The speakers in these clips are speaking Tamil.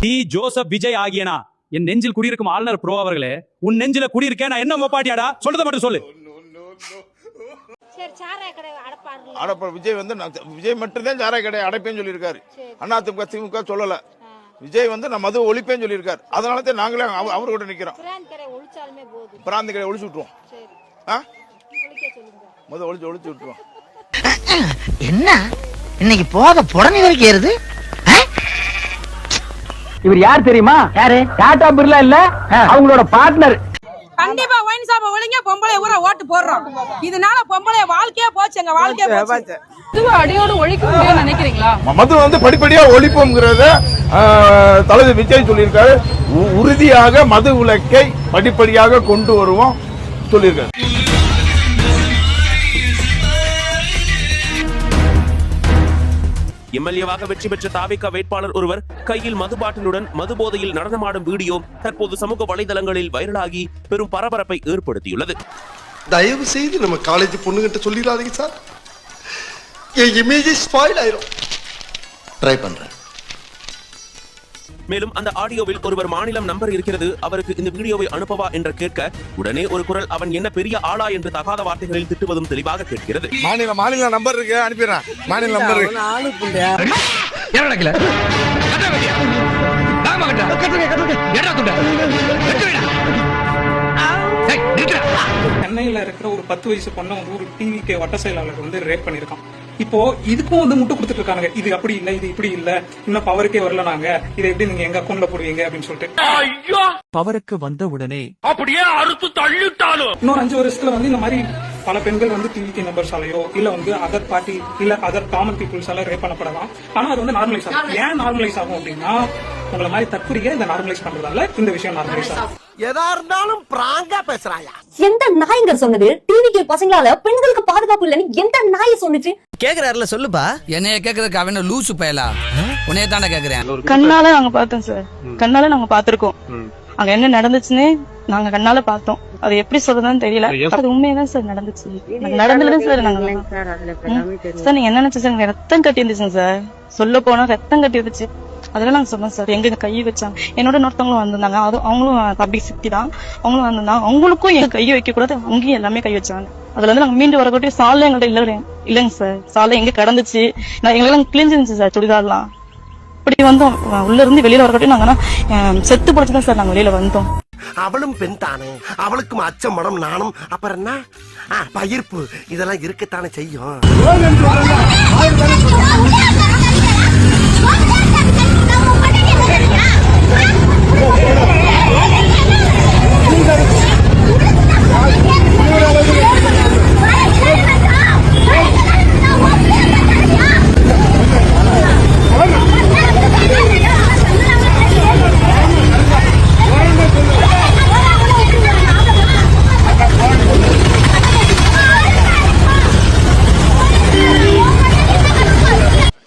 டி ஜோசப் விஜய் ஆகியனா என் நெஞ்சில் குடியிருக்கும் ஆளுநர் ப்ரோ அவர்களே, உன் நெஞ்சில குடியிருக்கேன் நான் என்ன மொப்பாட்டியாடா? சொல்றத மட்டும் சொல்லு. விஜய் வந்து விஜய் மட்டும்தான் சாராய கடை அடைப்பேன்னு சொல்லியிருக்காரு. அதிமுக திமுக சொல்லல. விஜய் வந்து நான் மது ஒழிப்பேன்னு சொல்லியிருக்காரு. அதனால தான் நாங்களே அவரு கூட நிக்கிறோம். பிராந்தி கடை ஒழிச்சு விட்டுருவோம். மது ஒழிச்சு விட்டுருவோம். என்ன இன்னைக்கு போத புடனி வரைக்கும் ஏறுது. இவர் யார் தெரியுமா? யாரு? டாடா பிர்லா இல்ல, அவங்களோட பார்ட்னர். கண்டிப்பா ஒயின் ஷாப் ஒழுங்க பொம்பளை ஊரா ஓட்டு போடுறோம். இதனால பொம்பளை வாழ்க்கையே போச்சு, எங்க வாழ்க்கையே போச்சு. இது அடியோடு ஒழிக்க முடியும்னு நினைக்கிறீங்களா? மது வந்து படிப்படியா ஒழிப்போம்ங்கறத தளபதி விஜய் சொல்லியிருக்காரு. உறுதியாக மது விலக்கை படிப்படியாக கொண்டு வருவோம் சொல்லியிருக்காரு. எம்எல்ஏவாக வெற்றி பெற்ற தாவேகா வேட்பாளர் ஒருவர் கையில் மது பாட்டிலுடன் மது போதையில் நடனமாடும் வீடியோ தற்போது சமூக வலைதளங்களில் வைரலாகி பெரும் பரபரப்பை ஏற்படுத்தியுள்ளது. தயவு செய்து நம்ம காலேஜ் பொண்ணுகிட்ட சொல்லிடாதீங்க சார், என் இமேஜ் ஸ்பாயில் ஆயிரும். ட்ரை பண்றேன். மேலும் அந்த ஆடியோவில் ஒருவர் மாநிலம் நம்பர் இருக்கிறது, அவருக்கு இந்த வீடியோவை அனுப்பவா என்று கேட்க உடனே ஒரு குரல் அவன் என்ன பெரிய ஆளா என்று தகாத வார்த்தைகளில் திட்டுவதும் தெளிவாக கேட்கிறது. மாநில நம்பர் இருக்கு, அனுப்பிடுறேன். மாநில நம்பர் சென்னையில இருக்கிற ஒரு 10 வயசு பொண்ணு வந்து ஒரு டிவிகே வட்ட செயலாளர் வந்து ரேப் பண்ணிருக்கான். இப்போ இதுக்கும் வந்து முட்டு கொடுத்துட்டு இருக்காங்க. இது அப்படி இல்ல, இது இப்படி இல்ல, இன்னும் பவருக்கே வரல, நாங்க இதை எப்படி நீங்க எங்க அக்கௌண்ட்ல போடுவீங்க அப்படின்னு சொல்லிட்டு பவருக்கு வந்த உடனே அப்படியே அறுத்து தள்ளிட்டாலும் இன்னொரு 5 வருஷத்துல வந்து இந்த மாதிரி பல பெண்கள் வந்து டிவிகே நம்பர்ஸாலையோ இல்ல வந்து அதர் பார்ட்டி இல்ல அதர் காமன் பீப்புள்ஸால ரேப் பண்ணப்படலாம். ஆனா அது வந்து நார்மலைஸ் ஆகும். ஏன் நார்மலைஸ் ஆகும் அப்படின்னா உங்களை மாதிரி தற்கொலையை இந்த நார்மலைஸ் பண்றதால இந்த விஷயம் நார்மலைஸ் ஆகும். எதா இருந்தாலும் பிராங்கா பேசுறாயா? எந்த நாய்ங்க சொன்னது டிவிக்கு பசங்களால பெண்களுக்கு பாதுகாப்பு இல்லன்னு எந்த நாய் சொன்னுச்சு? கேக்குறாருல சொல்லுப்பா. என்னைய கேக்குறதுக்கு அவன லூசு பயலா, உன்னைய தானே கேக்குறேன். கண்ணால நாங்க பார்த்தோம் சார், கண்ணால நாங்க பாத்திருக்கோம். அங்க என்ன நடந்துச்சுன்னு நாங்க கண்ணால பார்த்தோம். அது எப்படி சொல்றதுன்னு தெரியல. அது உண்மையதான் சார் நடந்துச்சு. நடந்துதான் சார். நாங்க சார் நீங்க என்ன நினைச்சு சார், ரத்தம் கட்டி இருந்துச்சுங்க சார். சொல்ல போனா ரத்தம் கட்டி இருந்துச்சு. அதெல்லாம் நாங்க சொன்னோம் சார். எங்க கை வச்சாங்க, என்னோட இன்னொருத்தவங்களும் வந்திருந்தாங்க. அவங்களும் பப்ளிக் சிட்டி தான், அவங்களும் வந்திருந்தாங்க. அவங்களுக்கும் எங்க கையை வைக்க கூடாது, அங்கேயும் எல்லாமே கை வச்சாங்க. அதுல இருந்து நாங்க மீண்டு வரக்கூடிய சாலை எங்கள்கிட்ட இல்லைங்க சார். சாலை எங்க கடந்துச்சு, எங்களுக்கு கிழிஞ்சிருந்துச்சு சார் சுடிதார்லாம். இப்படி வந்தோம், உள்ள இருந்து வெளியில வரக்கூடிய நாங்க செத்து படைச்சுதான் சார் நாங்க வெளியில வந்தோம். அவளும் பெண் தானே, அவளுக்கும் அச்சம் மடம் நானும் அப்புறம் என்ன பயிர்ப்பு இதெல்லாம் இருக்கத்தானே செய்யும்.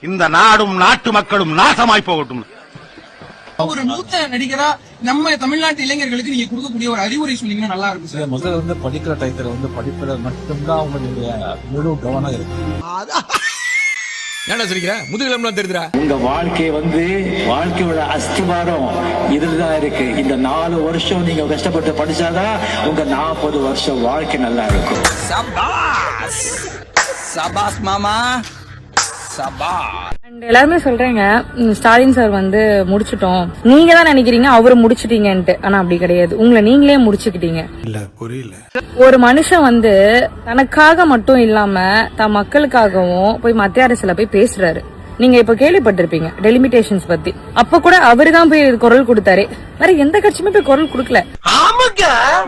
இந்த நாடும் நாட்டு மக்களும் நாசமாய் போகட்டும். ஒரு மூத்த நடிகரா நம்ம தமிழ்நாட்டு இளைஞர்களுக்கு நீங்க கொடுக்கக்கூடிய ஒரு அறிவுரை சொன்னீங்கன்னா நல்லா இருக்கும் சார். முதல்ல வந்து படிக்கிற டயத்துல வந்து படிப்புல மட்டும்தான் அவங்களுடைய முழு கவனம் இருக்கு. என்ன சொல்லிக்கிற முதுகிழம்புலாம் தெரியுதுடா. உங்க வாழ்க்கை வந்து வாழ்க்கையோட அஸ்திவாரம் இதுலதான் இருக்கு. இந்த 4 வருஷம் நீங்க கஷ்டப்பட்டு படிச்சாதான் உங்க 40 வருஷம் வாழ்க்கை நல்லா இருக்கும். சபாஸ் சபாஸ் மாமா. எல்லாருமே சொல்றீங்க ஸ்டாலின் சார் வந்து முடிச்சிட்டோம், நீங்க தான் நினைக்கிறீங்க அவரு முடிச்சிட்டீங்கன்ட்டு. ஆனா அப்படி கிடையாது, உங்களை நீங்களே முடிச்சுக்கிட்டீங்க. இல்ல புரியல. ஒரு மனுஷன் வந்து தனக்காக மட்டும் இல்லாம தன் மக்களுக்காகவும் போய் மத்திய அரசுல போய் பேசுறாரு. நீங்க இப்ப கேள்விப்பட்டிருப்பீங்க டெலிமிட்டேஷன்ஸ் பத்தி. அப்ப கூட அவருதான் போய் குரல் கொடுத்தாரு, வேற எந்த கட்சியுமே போய் குரல் கொடுக்கல.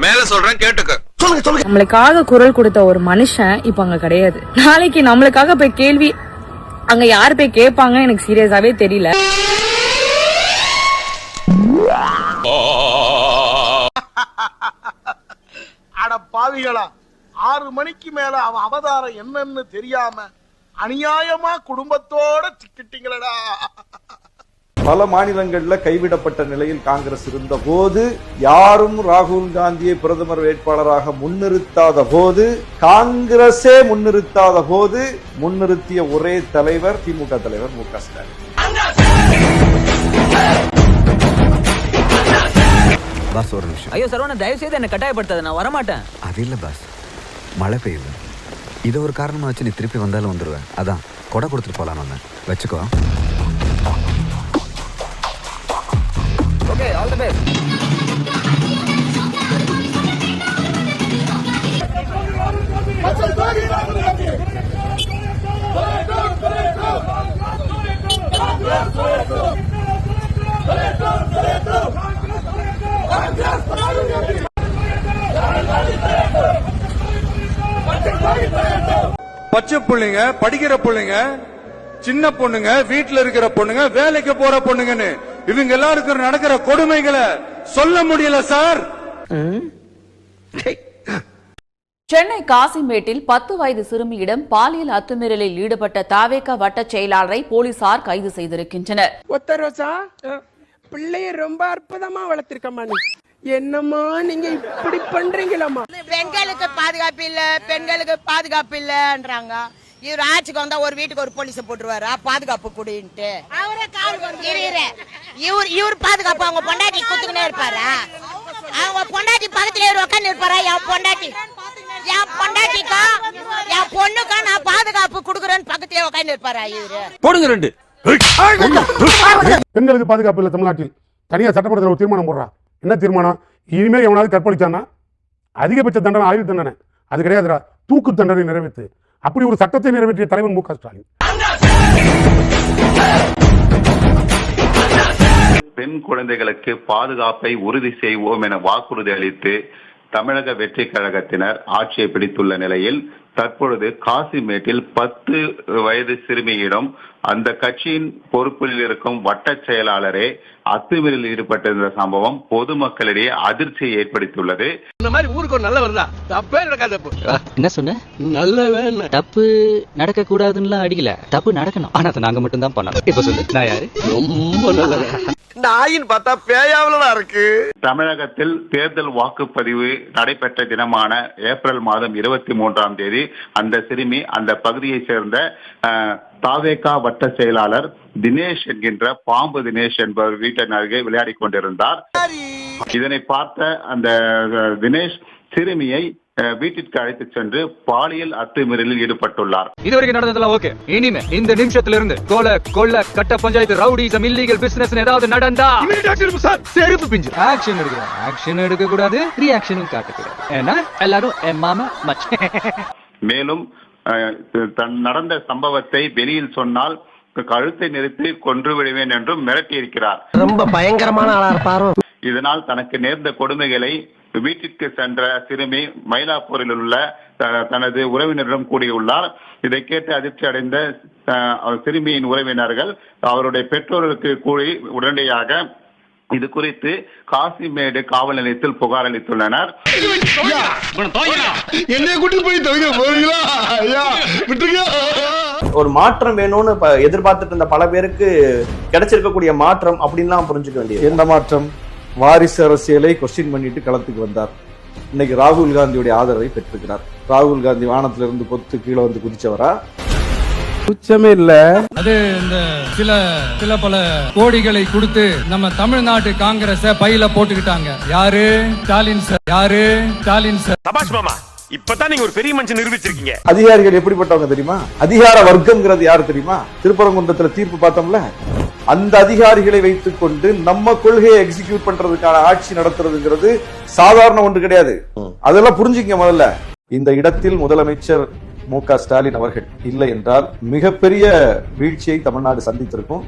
மேல சொல்றேன் கேட்டுக்க. நம்மளுக்காக குரல் கொடுத்த ஒரு மனுஷன் இப்ப அங்க கிடையாது. நாளைக்கு நம்மளுக்காக போய் கேள்வி அங்க யாரு போய் கேட்பாங்க எனக்கு சீரியஸாவே தெரியல. அட பாவிகளா, 6 மணிக்கு மேல அவன் அவதாரம் என்னன்னு தெரியாம அநியாயமா குடும்பத்தோட சிக்கிட்டீங்களடா. பல மாநிலங்கள்ல கைவிடப்பட்ட நிலையில் காங்கிரஸ் இருந்த போது, யாரும் ராகுல் காந்தியை பிரதமர் வேட்பாளராக முன்னிறுத்தாத போது, காங்கிரஸே முன்னிறுத்தாத போது முன்னிறுத்திய ஒரே தலைவர் திமுக தலைவர் மு க ஸ்டாலின். பாஸ் ஒரு நிமிஷம். ஐயோ சரவணன் தயவு செய்து என்ன கட்டாயப்படுத்தாத, நான் வரமாட்டேன். அது இல்லை பாஸ், மழை பெய்யுது. இதை ஒரு காரணமாக வச்சு நீ திருப்பி வந்தாலும் வந்துடுவேன். அதான் கொடை கொடுத்துட்டு போகலாம். வந்தேன், வச்சுக்கோ. Okay, all the best. பச்சை பிள்ளைங்க, படிக்கிற பிள்ளைங்க, சின்ன பொண்ணுங்க, வீட்டுல இருக்கிற பொண்ணுங்க, வேலைக்கு போற பொண்ணுங்கன்னு இவங்க எல்லாருக்கும் நடக்கிற கொடுமைகளை சொல்ல முடியல சார். சென்னை காசிமேட்டில் 10 வயது சிறுமியிடம் பாலியல் அத்துமீறலில் ஈடுபட்ட தாவேகா வட்ட செயலாளரை போலீசார் கைது செய்திருக்கின்றனர். ஒத்தரோசா பிள்ளைய ரொம்ப அற்புதமா வளர்த்திருக்கம்மா. நீ என்னம்மா நீங்க இப்படி பண்றீங்களாம்மா? பெண்களுக்கு பாதுகாப்பு இல்ல, பெண்களுக்கு பாதுகாப்பு இல்லன்றாங்க. இவர் ஆட்சிக்கு வந்தா ஒரு வீட்டுக்கு ஒரு போலீஸ போட்டுருவாரா பாதுகாப்பு குடின்ட்டு? இவர் பாதுகாப்பு அவங்க பொண்டாட்டி குத்துக்கினே இருப்பாரா? அவங்க பொண்டாட்டி பக்கத்துல உட்காந்து இருப்பாரா? என் பொண்டாட்டிக்கா என் பொண்ணுக்கா நான் பாதுகாப்பு கொடுக்குறேன்னு பக்கத்திலே உட்காந்து இருப்பாரா இவரு? போடுங்க ரெண்டு. பெண்களுக்கு பாதுகாப்பு இல்ல தமிழ்நாட்டில். தனியா சட்டமன்றத்தில் ஒரு தீர்மானம் போடுறா. என்ன தீர்மானம்? இனிமேல் எவனாவது கற்பழிச்சானா அதிகபட்ச தண்டனை ஆயுள் தண்டனை. அது கிடையாதுடா, தூக்கு தண்டனை நிறைவேற்று. அப்படி ஒரு சட்டத்தை நிறைவேற்றிய தலைவர் மு க ஸ்டாலின். பெண் குழந்தைகளுக்கு பாதுகாப்பை உறுதி செய்வோம் என வாக்குறுதி அளித்து தமிழக வெற்றி கழகத்தினர் ஆட்சியை பிடித்துள்ள நிலையில் தற்பொழுது காசிமேட்டில் 10 வயது சிறுமியிடம் அந்த கட்சியின் பொறுப்பில் இருக்கும் வட்ட செயலாளரே அத்துமீறலில் ஈடுபட்டிருந்த சம்பவம் பொதுமக்களிடையே அதிர்ச்சியை ஏற்படுத்தியுள்ளது. இந்த மாதிரி ஊருக்கு ஒரு நல்ல வருதா தப்பே நடக்காது. என்ன சொன்ன? நல்ல தப்பு நடக்க கூடாதுன்னு அடிக்கல, தப்பு நடக்கணும். ஆனா அதை நாங்க மட்டும் தான் பண்ணணும். இப்ப சொல்லு, நான் யாரு? ரொம்ப நல்ல நாயின் பார்த்தா பேயாவலா இருக்கு. தமிழகத்தில் தேர்தல் வாக்குப்பதிவு நடைபெற்ற தினமான ஏப்ரல் மாதம் 23ஆம் தேதி அந்த சிறுமி அந்த பகுதியை சேர்ந்த தாவேகா வட்ட செயலாளர் தினேஷ் என்கின்ற பாம்பு தினேஷ் என்பவர் வீட்டின் அருகே விளையாடி கொண்டிருந்தார். இதனை பார்த்த அந்த தினேஷ் சிறுமியை வீட்டிற்கு அழைத்து சென்று பாலியல் அத்துமீறலில் ஈடுபட்டுள்ளார். இதுவரைக்கும் நடந்ததெல்லாம் ஓகே. இனிமே இந்த நிமிஷத்துல இருந்து கொள்ள கட்ட பஞ்சாயத்து ரவுடிசம் இல்லீகல் பிசினஸ் ஏதாவது நடந்தா செருப்பு பிஞ்சு ஆக்ஷன் எடுக்கிறோம். ஆக்ஷன் எடுக்க கூடாது, ரியாக்ஷனும் காட்டக்கூடாது. ஏன்னா எல்லாரும் என் மாமா மச்சான். மேலும் நடந்த சம்பவத்தை வெளியில் சொன்னால் கழுத்தை நிறுத்தி கொன்று விடுவேன் என்றும் மிரட்டியிருக்கிறார். ரொம்ப பயங்கரமான ஆளா இருப்பாரோ. இதனால் தனக்கு நேர்ந்த கொடுமைகளை வீட்டிற்கு சென்ற சிறுமி மயிலாப்பூரில் உள்ள தனது உறவினரிடம் கூறியுள்ளார். இதை கேட்டு அதிர்ச்சி அடைந்த சிறுமியின் உறவினர்கள் அவருடைய பெற்றோருக்கு கூறி உடனடியாக இது குறித்து காசிமேடு காவல் நிலையத்தில் புகார் அளித்துள்ளனர். ஒரு மாற்றம் வேணும்னு எதிர்பார்த்துட்டு இருந்த பல பேருக்கு கிடைச்சிருக்கக்கூடிய மாற்றம் அப்படின்னு புரிஞ்சுக்க வேண்டியது. எந்த மாற்றம்? வாரிசு அரசியலை கொஸ்டின் பண்ணிட்டு களத்துக்கு வந்தார். இன்னைக்கு ராகுல் காந்தியுடைய ஆதரவை பெற்றிருக்கிறார். ராகுல் காந்தி வானத்திலிருந்து பொத்து கீழே வந்து குதிச்சவரா? உச்சமே இல்ல. அது இந்த சில பல கோடிகளை கொடுத்து நம்ம தமிழ்நாட்டு காங்கிரஸ பையில போட்டுக்கிட்டாங்க. யாரு? ஸ்டாலின் சார். சபாஷ் மாமா, இப்பதான் நீங்க ஒரு பெரிய மனுஷன் நிரூபிச்சிருக்கீங்க. அதிகாரிகள் எப்படிப்பட்டவங்க தெரியுமா? அதிகார வர்க்கம்ங்கிறது யாரு தெரியுமா? திருப்பரங்குன்றத்துல தீர்ப்பு பார்த்தோம்ல, அந்த அதிகாரிகளை வைத்துக் கொண்டு நம்ம கொள்கையை எக்ஸிக்யூட் பண்றதுக்கான ஆட்சி நடத்துறதுங்கிறது சாதாரண ஒன்று கிடையாது. அதெல்லாம் புரிஞ்சுக்க. முதல்ல இந்த இடத்தில் முதலமைச்சர் மு க ஸ்டாலின் அவர்கள் இல்லை என்றால் மிகப்பெரிய வீழ்ச்சியை தமிழ்நாடு சந்தித்திருக்கும்.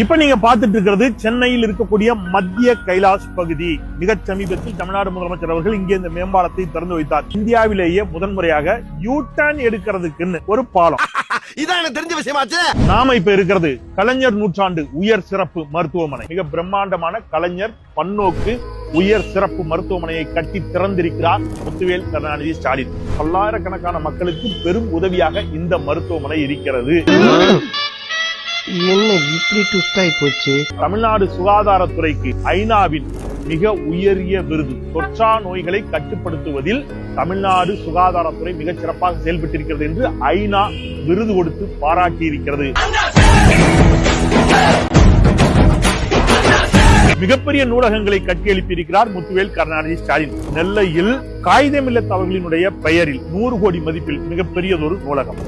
இப்ப நீங்க பார்த்துட்டு இருக்கிறது சென்னையில் இருக்கக்கூடிய மத்திய கைலாஷ் பகுதி. மிக சமீபத்தில் தமிழ்நாடு முதலமைச்சர் அவர்கள் இங்கே இந்த மேம்பாலத்தை திறந்து வைத்தார். இந்தியாவிலேயே முதன்முறையாக யூ டர்ன் எடுக்கிறதுக்குன்னு ஒரு பாலம். இதான் எனக்கு தெரிஞ்ச விஷயமாச்சு. நாம இப்ப இருக்கிறது கலைஞர் நூற்றாண்டு உயர் சிறப்பு மருத்துவமனை. மிக பிரம்மாண்டமான கலைஞர் பன்னோக்கு உயர் சிறப்பு மருத்துவமனையை கட்டி திறந்திருக்கிறார் முத்துவேல் கருணாநிதி ஸ்டாலின். பல்லாயிரக்கணக்கான மக்களுக்கு பெரும் உதவியாக இந்த மருத்துவமனை இருக்கிறது. என்ன இப்படி ட்விஸ்டாய் போச்சு? தமிழ்நாடு சுகாதாரத்துறைக்கு ஐநாவின் மிக உயரிய விருது. தொற்றா நோய்களை கட்டுப்படுத்துவதில் தமிழ்நாடு சுகாதாரத்துறை மிகச் சிறப்பாக செயல்பட்டிருக்கிறது என்று ஐநா விருது கொடுத்து பாராட்டி இருக்கிறது. மிகப்பெரிய நூலகங்களை கட்டி எழுப்பியிருக்கிறார் முத்துவேல் கருணாநிதி ஸ்டாலின். நெல்லையில் காகிதமில்லத்தவர்களினுடைய பெயரில் 100 கோடி மதிப்பில் மிகப்பெரியதொரு நூலகம்.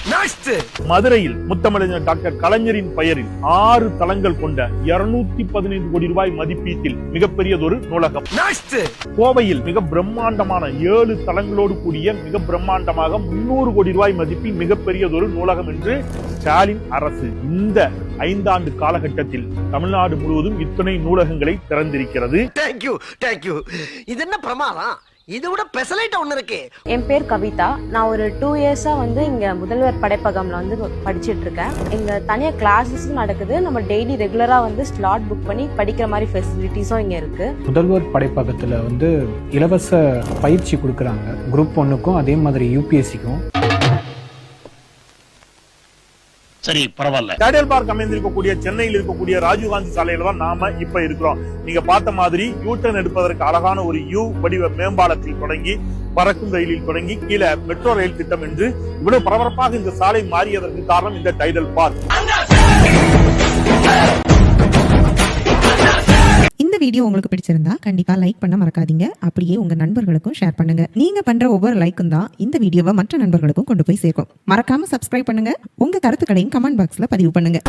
மதுரையில் முத்தமிழர் டாக்டர் கலைஞரின் பெயரில் 6 தளங்கள் கொண்ட 215 கோடி ரூபாய் மதிப்பீட்டில் மிகப்பெரியதொரு நூலகம். கோவையில் மிக பிரம்மாண்டமான 7 தளங்களோடு கூடிய மிக பிரம்மாண்டமாக 300 கோடி ரூபாய் மதிப்பில் மிகப்பெரியதொரு நூலகம் என்று ஸ்டாலின் அரசு இந்த 5 ஆண்டு காலகட்டத்தில் தமிழ்நாடு முழுவதும் இத்தனை நூலகங்களை திறந்திருக்கிறது. இது என்ன பிரமாதம்? இது விட பெசலைட் ஒண்ணு இருக்கு. என் பேர் கவிதா. நான் ஒரு 2 இயர்ஸா வந்து இங்க முதல்வர் படைப்பகம்ல வந்து படிச்சிட்டு இருக்கேன். இங்க தனியா கிளாஸஸும் நடக்குது. நம்ம டெய்லி ரெகுலரா வந்து ஸ்லாட் புக் பண்ணி படிக்கிற மாதிரி ஃபெசிலிட்டிஸும் இங்க இருக்கு. முதல்வர் படைப்பகத்துல வந்து இலவச பயிற்சி கொடுக்கறாங்க. குரூப் 1க்கும் அதே மாதிரி யூபிஎஸ்சிக்கும். சரி, பரவாயில்ல. டைடல் பார்க் அமைந்திருக்கக்கூடிய சென்னையில் இருக்கக்கூடிய ராஜீவ்காந்தி சாலையில தான் நாம இப்ப இருக்கிறோம். நீங்க பார்த்த மாதிரி யூ-டர்ன் எடுப்பதற்கு அழகான ஒரு யூ வடிவ மேம்பாலத்தில் தொடங்கி பறக்கும் ரயிலில் தொடங்கி கீழே மெட்ரோ ரயில் திட்டம் என்று இவ்வளவு பரபரப்பாக இந்த சாலை மாறியதற்கு காரணம் இந்த டைடல் பார்க். இந்த வீடியோ உங்களுக்கு பிடிச்சிருந்தா கண்டிப்பா லைக் பண்ண மறக்காதீங்க. அப்படியே உங்க நண்பர்களுக்கும் ஷேர் பண்ணுங்க. நீங்க பண்ற ஒவ்வொரு லைக்கும் தான் இந்த வீடியோவை மற்ற நண்பர்களுக்கும் கொண்டு போய் சேர்க்கும். மறக்காம சப்ஸ்கிரைப் பண்ணுங்க. உங்க கருத்துக்களையும் கமெண்ட் பாக்ஸ்ல பதிவு பண்ணுங்க.